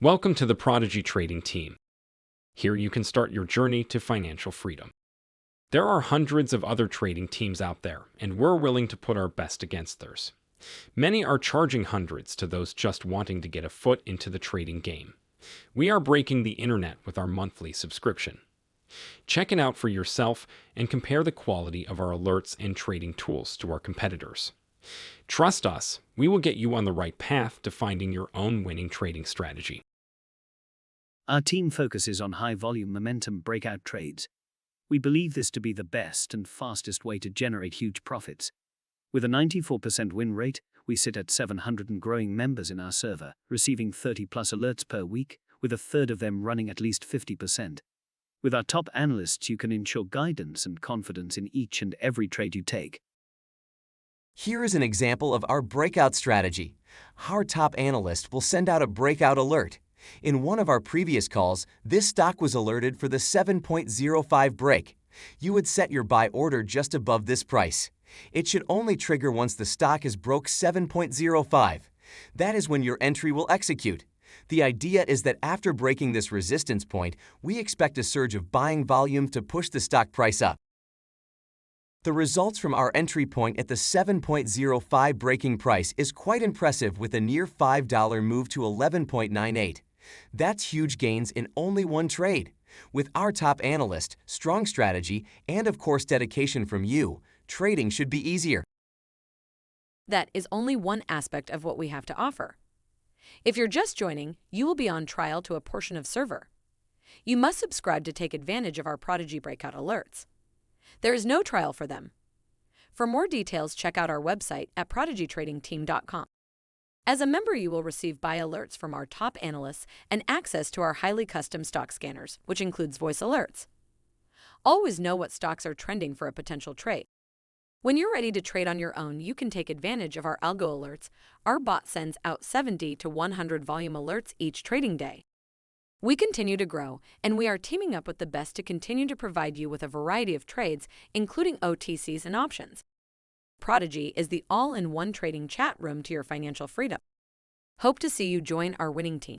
Welcome to the Prodigy trading team. Here you can start your journey to financial freedom. There are hundreds of other trading teams out there, and we're willing to put our best against theirs. Many are charging hundreds to those just wanting to get a foot into the trading game. We are breaking the internet with our monthly subscription. Check it out for yourself and compare the quality of our alerts and trading tools to our competitors. Trust us, we will get you on the right path to finding your own winning trading strategy. Our team focuses on high-volume momentum breakout trades. We believe this to be the best and fastest way to generate huge profits. With a 94% win rate, we sit at 700 and growing members in our server, receiving 30-plus alerts per week, with a third of them running at least 50%. With our top analysts, you can ensure guidance and confidence in each and every trade you take. Here is an example of our breakout strategy. Our top analyst will send out a breakout alert. In one of our previous calls, this stock was alerted for the 7.05 break. You would set your buy order just above this price. It should only trigger once the stock has broke 7.05. That is when your entry will execute. The idea is that after breaking this resistance point, we expect a surge of buying volume to push the stock price up. The results from our entry point at the 7.05 breaking price is quite impressive, with a near $5 move to 11.98. That's huge gains in only one trade. With our top analyst, strong strategy, and of course dedication from you, trading should be easier. That is only one aspect of what we have to offer. If you're just joining, you will be on trial to a portion of server. You must subscribe to take advantage of our Prodigy breakout alerts. There is no trial for them. For more details, check out our website at prodigytradingteam.com. As a member, you will receive buy alerts from our top analysts and access to our highly custom stock scanners, which includes voice alerts. Always know what stocks are trending for a potential trade. When you're ready to trade on your own, you can take advantage of our algo alerts. Our bot sends out 70 to 100 volume alerts each trading day. We continue to grow, and we are teaming up with the best to continue to provide you with a variety of trades, including OTCs and options. Prodigy is the all-in-one trading chat room to your financial freedom. Hope to see you join our winning team.